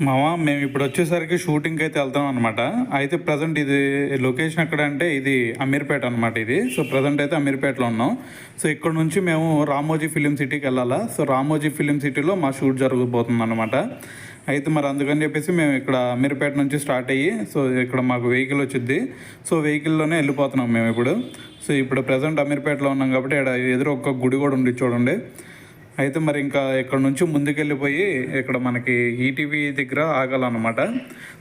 మేము ఇప్పుడు వచ్చేసరికి షూటింగ్కి అయితే వెళ్తాం అనమాట. అయితే ప్రజెంట్ ఇది లొకేషన్ ఎక్కడ అంటే ఇది అమీర్పేట అనమాట. ఇది సో ప్రజెంట్ అయితే అమీర్పేటలో ఉన్నాం. సో ఇక్కడ నుంచి మేము రామోజీ ఫిలిం సిటీకి వెళ్ళాలా. సో రామోజీ ఫిలిం సిటీలో మా షూట్ జరగబోతుంది అనమాట. అయితే మరి అందుకని చెప్పేసి మేము ఇక్కడ అమీర్పేట నుంచి స్టార్ట్ అయ్యి సో ఇక్కడ మాకు వెహికల్ వచ్చింది. సో వెహికల్లోనే వెళ్ళిపోతున్నాం మేము ఇప్పుడు. సో ఇప్పుడు ప్రజెంట్ అమీర్పేటలో ఉన్నాం కాబట్టి ఇక్కడ ఎదురు ఒక గుడి కూడా ఉంది చూడండి. అయితే మరి ఇంకా ఇక్కడ నుంచి ముందుకెళ్ళిపోయి ఇక్కడ మనకి ఈటీవీ దగ్గర ఆగాలన్నమాట.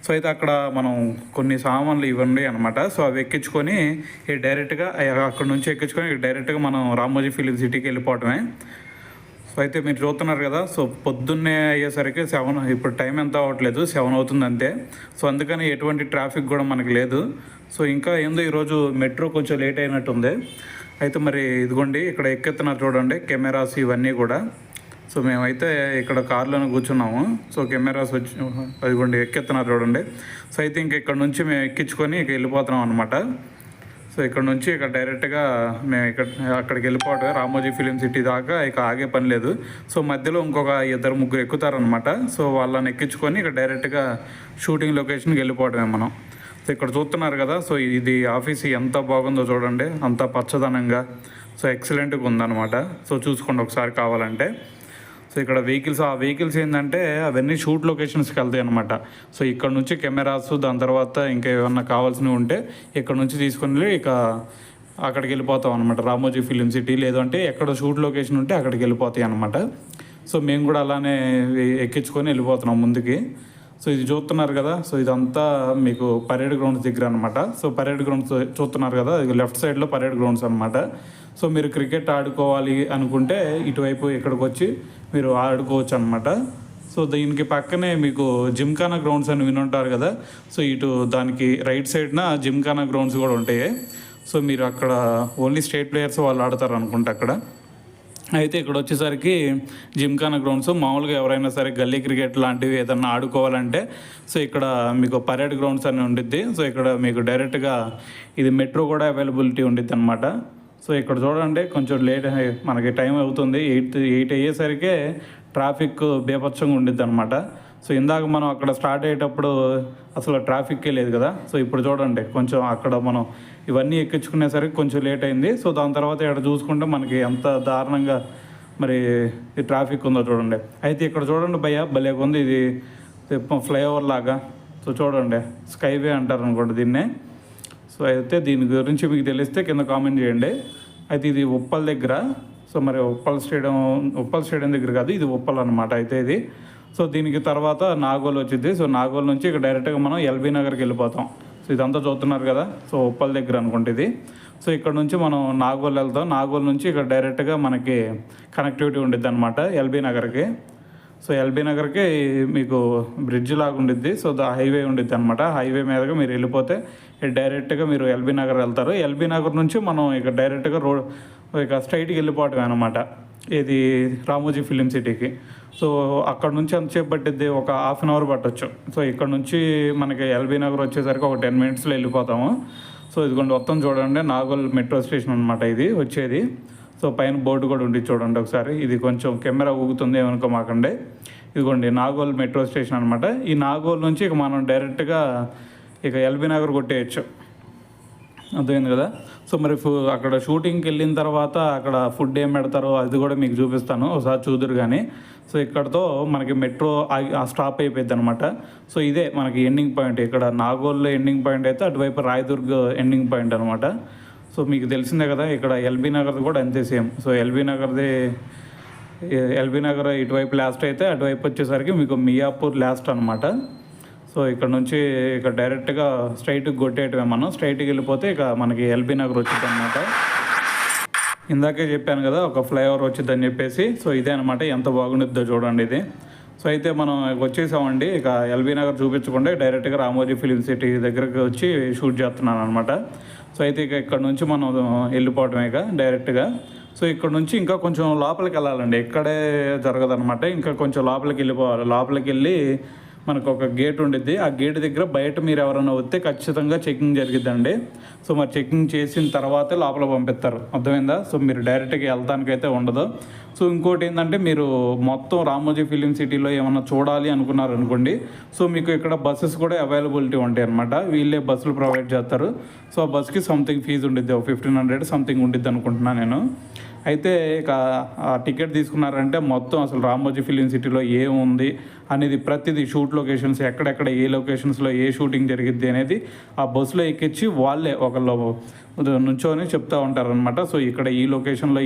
సో అయితే అక్కడ మనం కొన్ని సామాన్లు ఇవ్వండి అనమాట. సో అవి ఎక్కించుకొని డైరెక్ట్గా అక్కడ నుంచి ఎక్కించుకొని డైరెక్ట్గా మనం రామోజీ ఫిలిం సిటీకి వెళ్ళిపోవటమే. సో అయితే మీరు చూస్తున్నారు కదా. సో పొద్దున్నే అయ్యేసరికి 7, ఇప్పుడు టైం ఎంత అవ్వట్లేదు, 7 అవుతుంది అంతే. సో అందుకని ఎటువంటి ట్రాఫిక్ కూడా మనకి లేదు. సో ఇంకా ఏందో ఈరోజు మెట్రో కొంచెం లేట్ అయినట్టుంది. అయితే మరి ఇదిగోండి ఇక్కడ ఎక్కెత్తున్నారు చూడండి కెమెరాస్ ఇవన్నీ కూడా. సో మేమైతే ఇక్కడ కార్లోనే కూర్చున్నాము. సో కెమెరాస్ వచ్చి అదిగోండి ఎక్కెత్తున్నారు చూడండి. సో అయితే ఇంక ఇక్కడ నుంచి మేము ఎక్కించుకొని ఇక వెళ్ళిపోతున్నాం అనమాట. సో ఇక్కడ నుంచి ఇక డైరెక్ట్గా మేము అక్కడికి వెళ్ళిపోవటమే, రామోజీ ఫిలిం సిటీ దాకా ఇక ఆగే పని లేదు. సో మధ్యలో ఇంకొక 2-3 ఎక్కుతారనమాట. సో వాళ్ళని ఎక్కించుకొని ఇక డైరెక్ట్గా షూటింగ్ లొకేషన్కి వెళ్ళిపోవటమే మనం. సో ఇక్కడ చూస్తున్నారు కదా. సో ఇది ఆఫీస్ ఎంత బాగుందో చూడండి, అంత పచ్చదనంగా. సో ఎక్సలెంట్గా ఉందన్నమాట. సో చూసుకోండి ఒకసారి కావాలంటే. సో ఇక్కడ ఆ వెహికల్స్ ఏంటంటే అవన్నీ షూట్ లొకేషన్స్కి వెళ్తాయి అనమాట. సో ఇక్కడ నుంచి కెమెరాస్, దాని తర్వాత ఇంకా ఏమన్నా కావాల్సినవి ఉంటే ఇక్కడ నుంచి తీసుకొని ఇక అక్కడికి వెళ్ళిపోతాం అనమాట, రామోజీ ఫిలిం సిటీ. లేదంటే ఎక్కడ షూట్ లొకేషన్ ఉంటే అక్కడికి వెళ్ళిపోతాయి అనమాట. సో మేము కూడా అలానే ఎక్కించుకొని వెళ్ళిపోతున్నాం ముందుకి. సో ఇది చూస్తున్నారు కదా. సో ఇదంతా మీకు పరేడ్ గ్రౌండ్స్ దగ్గర అనమాట. సో పరేడ్ గ్రౌండ్స్ చూస్తున్నారు కదా, ఇది లెఫ్ట్ సైడ్లో పరేడ్ గ్రౌండ్స్ అనమాట. సో మీరు క్రికెట్ ఆడుకోవాలి అనుకుంటే ఇటువైపు ఇక్కడికి వచ్చి మీరు ఆడుకోవచ్చు అనమాట. సో దీనికి పక్కనే మీకు జిమ్ఖానా గ్రౌండ్స్ అని వినుంటారు కదా. సో ఇటు దానికి రైట్ సైడ్న జిమ్ఖానా గ్రౌండ్స్ కూడా ఉంటాయి. సో మీరు అక్కడ ఓన్లీ స్టేట్ ప్లేయర్స్ వాళ్ళు ఆడతారు అనుకుంటే అక్కడ. అయితే ఇక్కడ వచ్చేసరికి జిమ్ఖానా గ్రౌండ్స్ మామూలుగా ఎవరైనా సరే గల్లీ క్రికెట్ లాంటివి ఏదన్నా ఆడుకోవాలంటే సో ఇక్కడ మీకు పరేడ్ గ్రౌండ్స్ అని ఉండిద్ది. సో ఇక్కడ మీకు డైరెక్ట్గా ఇది మెట్రో కూడా అవైలబిలిటీ ఉండిద్ది అనమాట. సో ఇక్కడ చూడండి కొంచెం లేట్ మనకి టైం అవుతుంది. 8 అయ్యేసరికి ట్రాఫిక్ బేపచ్చంగా ఉండిద్ది అనమాట. సో ఇందాక మనం అక్కడ స్టార్ట్ అయ్యేటప్పుడు అసలు ట్రాఫిక్కే లేదు కదా. సో ఇప్పుడు చూడండి కొంచెం అక్కడ మనం ఇవన్నీ ఎక్కించుకునేసరికి కొంచెం లేట్ అయింది. సో దాని తర్వాత ఇక్కడ చూసుకుంటే మనకి ఎంత దారుణంగా మరి ఈ ట్రాఫిక్ ఉందో చూడండి. అయితే ఇక్కడ చూడండి భలే ఉంది ఇది ఫ్లైఓవర్ లాగా. సో చూడండి స్కైవే అంటారు అనుకోండి దీన్నే. సో అయితే దీని గురించి మీకు తెలిస్తే కింద కామెంట్ చేయండి. అయితే ఇది ఉప్పల్ దగ్గర. సో మరి ఉప్పల్ స్టేడియం దగ్గర కాదు, ఇది ఉప్పల్ అనమాట. అయితే ఇది సో దీనికి తర్వాత నాగోల్ వచ్చింది. సో నాగోల్ నుంచి ఇక్కడ డైరెక్ట్గా మనం ఎల్బీ నగర్కి వెళ్ళిపోతాం. సో ఇదంతా చూస్తున్నారు కదా. సో ఉప్పల్ దగ్గర అనుకుంటే ఇది. సో ఇక్కడ నుంచి మనం నాగోల్ వెళ్తాం. నాగోల్ నుంచి ఇక్కడ డైరెక్ట్గా మనకి కనెక్టివిటీ ఉండిద్ది అనమాట ఎల్బీ నగర్కి. సో ఎల్బీ నగర్కి మీకు బ్రిడ్జ్ లాగా ఉండిద్ది. సో హైవే ఉండిద్ది అనమాట. హైవే మీదగా మీరు వెళ్ళిపోతే డైరెక్ట్గా మీరు ఎల్బీ నగర్ వెళ్తారు. ఎల్బీ నగర్ నుంచి మనం ఇక డైరెక్ట్గా ఇక స్ట్రైట్కి వెళ్ళిపోవటం అనమాట ఇది రామోజీ ఫిలిం సిటీకి. సో అక్కడ నుంచి ఎంతసేపు పట్టిద్ది, ఒక ½ అన్ అవర్ పట్టవచ్చు. సో ఇక్కడ నుంచి మనకి ఎల్బీ నగర్ వచ్చేసరికి ఒక 10 మినిట్స్లో వెళ్ళిపోతాము. సో ఇదిగోండి మొత్తం చూడండి నాగోల్ మెట్రో స్టేషన్ అనమాట ఇది వచ్చేది. సో పైన బోర్డు కూడా ఉండి చూడండి ఒకసారి. ఇది కొంచెం కెమెరా ఊగుతుంది ఏమనుకోమాకండి. ఇదిగోండి నాగోల్ మెట్రో స్టేషన్ అనమాట. ఈ నాగోల్ నుంచి ఇక మనం డైరెక్ట్గా ఇక ఎల్బీ నగర్ కొట్టేయచ్చు, అర్థమైంది కదా. సో మరి అక్కడ షూటింగ్కి వెళ్ళిన తర్వాత అక్కడ ఫుడ్ ఏం పెడతారో అది కూడా మీకు చూపిస్తాను, ఒకసారి చూదురు కానీ. సో ఇక్కడతో మనకి మెట్రో స్టాప్ అయిపోయింది అనమాట. సో ఇదే మనకి ఎండింగ్ పాయింట్. ఇక్కడ నాగోల్లో ఎండింగ్ పాయింట్ అయితే అటువైపు రాయదుర్గ్ ఎండింగ్ పాయింట్ అనమాట. సో మీకు తెలిసిందే కదా ఇక్కడ ఎల్బీ నగర్ది కూడా అంతే సేమ్. సో ఎల్బీ నగర్ ఇటువైపు లాస్ట్ అయితే అటువైపు వచ్చేసరికి మీకు మియాపూర్ లాస్ట్ అనమాట. సో ఇక్కడ నుంచి ఇక డైరెక్ట్గా స్ట్రైట్కి కొట్టేయటమే మనం. స్ట్రైట్కి వెళ్ళిపోతే ఇక మనకి ఎల్బీ నగర్ వచ్చింది అనమాట. ఇందాకే చెప్పాను కదా ఒక ఫ్లైఓవర్ వచ్చిందని చెప్పేసి. సో ఇదే అనమాట, ఎంత బాగుండిద్దో చూడండి ఇది. సో అయితే మనం వచ్చేసామండి. ఇక ఎల్బీ నగర్ చూపించకుండా డైరెక్ట్గా రామోజీ ఫిలిం సిటీ దగ్గరకు వచ్చి షూట్ చేస్తున్నాను అనమాట. సో అయితే ఇక ఇక్కడ నుంచి మనం వెళ్ళిపోవటమే ఇక డైరెక్ట్గా. సో ఇక్కడ నుంచి ఇంకా కొంచెం లోపలికి వెళ్ళాలండి, ఇక్కడే జరగదనమాట. ఇంకా కొంచెం లోపలికి వెళ్ళిపోవాలి. లోపలికి వెళ్ళి మనకు ఒక గేట్ ఉండిద్ది. ఆ గేట్ దగ్గర బయట మీరు ఎవరైనా వస్తే ఖచ్చితంగా చెకింగ్ జరిగిద్దండి. సో మరి చెకింగ్ చేసిన తర్వాతే లోపల పంపిస్తారు, అర్థమైందా? సో మీరు డైరెక్ట్గా వెళ్తానికైతే ఉండదు. సో ఇంకోటి ఏంటంటే, మీరు మొత్తం రామోజీ ఫిలిం సిటీలో ఏమన్నా చూడాలి అనుకున్నారనుకోండి, సో మీకు ఇక్కడ బస్సెస్ కూడా అవైలబిలిటీ ఉంటాయి అనమాట. వీళ్ళే బస్సులు ప్రొవైడ్ చేస్తారు. సో ఆ బస్కి సంథింగ్ ఫీజు ఉండిద్ది, 1500 సంథింగ్ ఉండిద్ది అనుకుంటున్నాను నేను. అయితే ఇక ఆ టికెట్ తీసుకున్నారంటే మొత్తం అసలు రామోజీ ఫిలిం సిటీలో ఏముంది అనేది ప్రతిదీ, షూట్ లొకేషన్స్ ఎక్కడెక్కడ ఏ లొకేషన్స్లో ఏ షూటింగ్ జరిగిద్ది అనేది ఆ బస్సులో ఎక్కించి వాళ్ళే ఒకళ్ళు నుంచోని చెప్తూ ఉంటారనమాట. సో ఇక్కడ ఈ లొకేషన్లో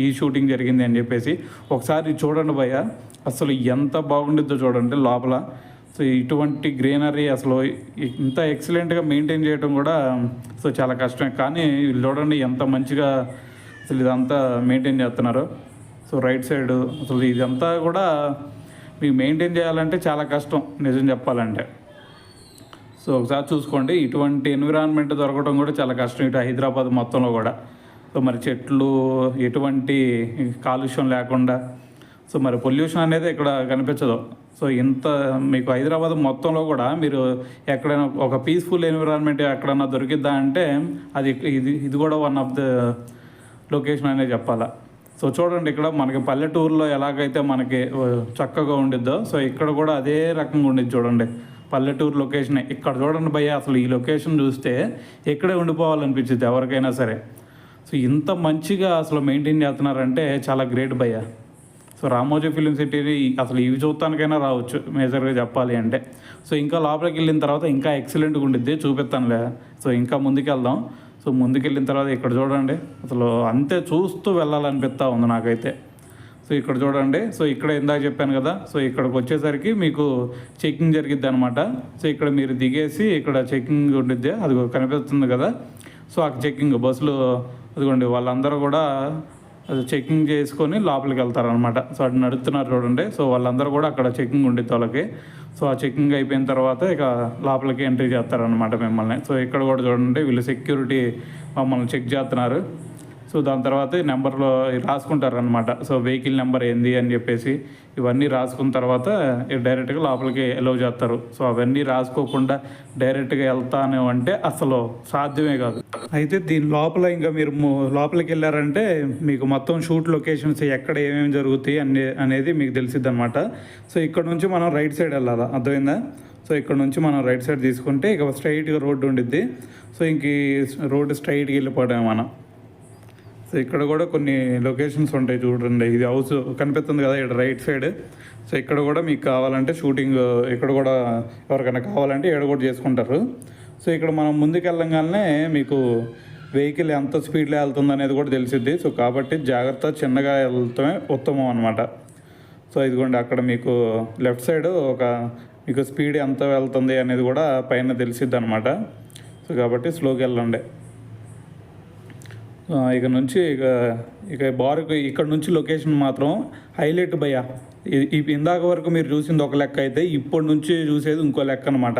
ఈ షూటింగ్ జరిగింది అని చెప్పేసి ఒకసారి చూడండి భయ్య, అసలు ఎంత బాగుండిద్దో చూడండి లోపల. సో ఇటువంటి గ్రీనరీ అసలు ఇంత ఎక్సలెంట్గా మెయింటైన్ చేయడం కూడా సో చాలా కష్టమే, కానీ వీళ్ళు చూడండి ఎంత మంచిగా అసలు ఇదంతా మెయింటైన్ చేస్తున్నారు. సో రైట్ సైడ్ అసలు ఇదంతా కూడా మీకు మెయింటైన్ చేయాలంటే చాలా కష్టం నిజం చెప్పాలంటే. సో ఒకసారి చూసుకోండి, ఇటువంటి ఎన్విరాన్మెంట్ దొరకడం కూడా చాలా కష్టం ఇటు హైదరాబాద్ మొత్తంలో కూడా. సో మరి చెట్లు ఎటువంటి కాలుష్యం లేకుండా, సో మరి పొల్యూషన్ అనేది ఇక్కడ కనిపించదు. సో ఇంత మీకు హైదరాబాద్ మొత్తంలో కూడా మీరు ఎక్కడైనా ఒక పీస్ఫుల్ ఎన్విరాన్మెంట్ ఎక్కడైనా దొరికిద్దా అంటే అది ఇది కూడా వన్ ఆఫ్ ద లొకేషన్ అనే చెప్పాలా. సో చూడండి, ఇక్కడ మనకి పల్లెటూరులో ఎలాగైతే మనకి చక్కగా ఉండిద్దో, సో ఇక్కడ కూడా అదే రకంగా ఉండిద్ది చూడండి. పల్లెటూరు లొకేషన్ ఇక్కడ చూడండి భయ్య, అసలు ఈ లొకేషన్ చూస్తే ఇక్కడే ఉండిపోవాలనిపించింది ఎవరికైనా సరే. సో ఇంత మంచిగా అసలు మెయింటైన్ చేస్తున్నారంటే చాలా గ్రేట్ భయ్య. సో రామోజీ ఫిలిం సిటీని అసలు ఇవి చూడటానికైనా రావచ్చు మేజర్గా చెప్పాలి అంటే. సో ఇంకా లోపలికి వెళ్ళిన తర్వాత ఇంకా ఎక్సలెంట్గా ఉండిద్ది, చూపిస్తానులే. సో ఇంకా ముందుకెళ్దాం. సో ముందుకెళ్ళిన తర్వాత ఇక్కడ చూడండి, అసలు అంతే చూస్తూ వెళ్ళాలనిపిస్తూ ఉంది నాకైతే. సో ఇక్కడ చూడండి, సో ఇక్కడ ఇందాక చెప్పాను కదా, సో ఇక్కడికి వచ్చేసరికి మీకు చెకింగ్ జరిగిద్ది అనమాట. సో ఇక్కడ మీరు దిగేసి ఇక్కడ చెకింగ్ ఉండిద్ది, అది కనిపిస్తుంది కదా. సో ఆ చెకింగ్ బస్సులు అదిగోండి, వాళ్ళందరూ కూడా అది చెకింగ్ చేసుకొని లోపలికి వెళ్తారనమాట. సో అటు నడుస్తున్నారు చూడండి. సో వాళ్ళందరూ కూడా అక్కడ చెకింగ్ ఉండిద్ది వాళ్ళకి. సో ఆ చెకింగ్ అయిపోయిన తర్వాత ఇక లోపలికి ఎంట్రీ చేస్తారనమాట మిమ్మల్ని. సో ఇక్కడ కూడా చూడండి, వీళ్ళు సెక్యూరిటీ మమ్మల్ని చెక్ చేస్తున్నారు. సో దాని తర్వాత నెంబర్లో రాసుకుంటారనమాట. సో వెహికల్ నెంబర్ ఏంది అని చెప్పేసి ఇవన్నీ రాసుకున్న తర్వాత డైరెక్ట్గా లోపలికి అలౌ చేస్తారు. సో అవన్నీ రాసుకోకుండా డైరెక్ట్గా వెళ్తాను అంటే అసలు సాధ్యమే కాదు. అయితే దీని లోపల ఇంకా మీరు లోపలికి వెళ్ళారంటే మీకు మొత్తం షూట్ లొకేషన్స్ ఎక్కడ ఏమేమి జరుగుతాయి అనేది మీకు తెలిసిద్ది అనమాట. సో ఇక్కడ నుంచి మనం రైట్ సైడ్ వెళ్ళాలా, అర్థమైందా? సో ఇక్కడ నుంచి మనం రైట్ సైడ్ తీసుకుంటే ఇక స్ట్రైట్గా రోడ్డు ఉండిద్ది. సో ఇంక రోడ్డు స్ట్రైట్గా వెళ్ళిపోవడం మనం. సో ఇక్కడ కూడా కొన్ని లొకేషన్స్ ఉంటాయి చూడండి. ఇది హౌస్ కనిపిస్తుంది కదా ఇక్కడ రైట్ సైడ్. సో ఇక్కడ కూడా మీకు కావాలంటే షూటింగ్ ఇక్కడ కూడా ఎవరికైనా కావాలంటే ఇక్కడ కూడా చేసుకుంటారు. సో ఇక్కడ మనం ముందుకెళ్ళంగానే మీకు వెహికల్ ఎంత స్పీడ్లో వెళ్తుంది అనేది కూడా తెలిసిద్ది. సో కాబట్టి జాగ్రత్త, చిన్నగా వెళ్తమే ఉత్తమం అనమాట. సో ఇదిగోండి, అక్కడ మీకు లెఫ్ట్ సైడ్ మీకు స్పీడ్ ఎంత వెళ్తుంది అనేది కూడా పైన తెలిసిద్ది అనమాట. సో కాబట్టి స్లోకి వెళ్ళండి. ఇక నుంచి ఇక బార్కు ఇక్కడ నుంచి లొకేషన్ మాత్రం హైలైట్ భయ్య. ఇందాక వరకు మీరు చూసింది ఒక లెక్క అయితే ఇప్పటి నుంచి చూసేది ఇంకో లెక్క అనమాట.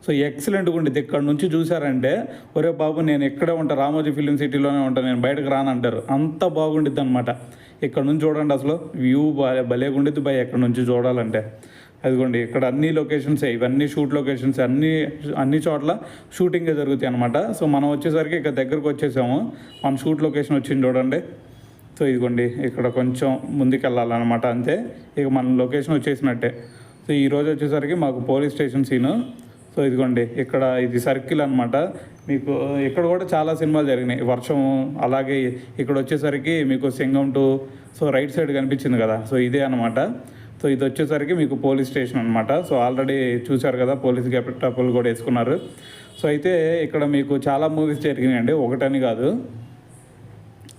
సో ఎక్సలెంట్గా ఉండేది. ఇక్కడ నుంచి చూసారంటే ఒరే బాబు నేను ఎక్కడే ఉంటాను, రామోజీ ఫిలిం సిటీలోనే ఉంటాను, నేను బయటకు రానంటారు, అంత బాగుండిద్ది అనమాట. ఇక్కడ నుంచి చూడండి, అసలు వ్యూ భలేగా ఉండిద్ది భయ్య ఇక్కడ నుంచి చూడాలంటే. అదిగోండి, ఇక్కడ అన్ని లొకేషన్స్ ఇవన్నీ షూట్ లొకేషన్స్ అన్ని చోట్ల షూటింగే జరుగుతాయి అనమాట. సో మనం వచ్చేసరికి ఇక దగ్గరకు వచ్చేసాము, మన షూట్ లొకేషన్ వచ్చింది చూడండి. సో ఇదిగోండి, ఇక్కడ కొంచెం ముందుకు వెళ్ళాలన్నమాట, అంతే ఇక మన లొకేషన్ వచ్చేసినట్టే. సో ఈరోజు వచ్చేసరికి మాకు పోలీస్ స్టేషన్ సీను. సో ఇదిగోండి, ఇక్కడ ఇది సర్కిల్ అనమాట. మీకు ఇక్కడ కూడా చాలా సినిమాలు జరిగినాయి, వర్షం. అలాగే ఇక్కడ వచ్చేసరికి మీకు సింగం 2. సో రైట్ సైడ్ కనిపించింది కదా, సో ఇదే అనమాట. సో ఇది వచ్చేసరికి మీకు పోలీస్ స్టేషన్ అనమాట. సో ఆల్రెడీ చూశారు కదా, పోలీస్ గెటప్లు కూడా వేసుకున్నారు. సో అయితే ఇక్కడ మీకు చాలా మూవీస్ జరిగినాయండి, ఒకటని కాదు.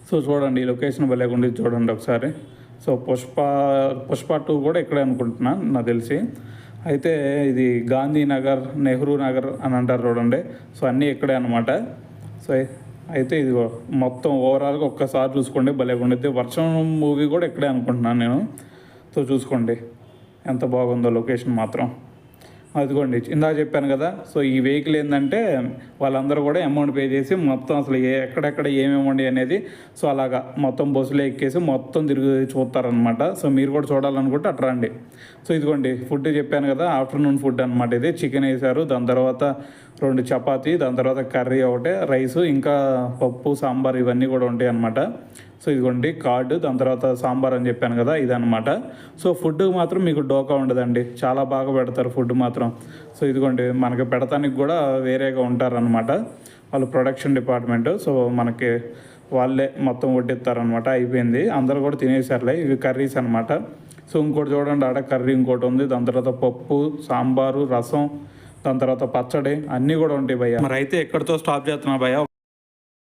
సో చూడండి, ఈ లొకేషన్ భలేగుండి చూడండి ఒకసారి. సో పుష్ప 2 కూడా ఇక్కడే అనుకుంటున్నాను నాకు తెలిసి. అయితే ఇది గాంధీనగర్, నెహ్రూ నగర్ అని అంటారు చూడండి. సో అన్నీ ఇక్కడే అనమాట. సో అయితే ఇది మొత్తం ఓవరాల్గా ఒక్కసారి చూసుకోండి, భలేగుండిద్ది. వర్షం మూవీ కూడా ఇక్కడే అనుకుంటున్నాను నేను. సో చూసుకోండి ఎంత బాగుందో లొకేషన్ మాత్రం. అదిగోండి ఇందాక చెప్పాను కదా. సో ఈ వెహికల్ ఏంటంటే వాళ్ళందరూ కూడా అమౌంట్ పే చేసి మొత్తం అసలు ఎక్కడెక్కడ ఏమేమి ఉండి అనేది సో అలాగా మొత్తం బస్సులో ఎక్కేసి మొత్తం తిరిగి చూస్తారనమాట. సో మీరు కూడా చూడాలనుకుంటే అట్లా రండి. సో ఇదిగోండి ఫుడ్ చెప్పాను కదా, ఆఫ్టర్నూన్ ఫుడ్ అనమాట ఇది. చికెన్ వేసారు, దాని తర్వాత 2 చపాతీ, దాని తర్వాత కర్రీ ఒకటే, రైసు, ఇంకా పప్పు సాంబార్ ఇవన్నీ కూడా ఉంటాయి అనమాట. సో ఇదిగోండి కార్డు, దాని తర్వాత సాంబార్ అని చెప్పాను కదా ఇదనమాట. సో ఫుడ్ మాత్రం మీకు డోకా ఉండదండి, చాలా బాగా పెడతారు ఫుడ్ మాత్రం. సో ఇదిగోండి మనకి పెడతానికి కూడా వేరేగా ఉంటారనమాట వాళ్ళు, ప్రొడక్షన్ డిపార్ట్మెంట్. సో మనకి వాళ్ళే మొత్తం వడ్డిస్తారనమాట. అయిపోయింది, అందరూ కూడా తినేసారులే. ఇవి కర్రీస్ అనమాట. సో ఇంకోటి చూడండి, ఆడ కర్రీ ఇంకోటి ఉంది, దాని తర్వాత పప్పు, సాంబారు, రసం, దాని తర్వాత పచ్చడి అన్నీ కూడా ఉంటాయి భయ్య. మరి అయితే ఎక్కడితో స్టాప్ చేస్తున్నా భయ్య.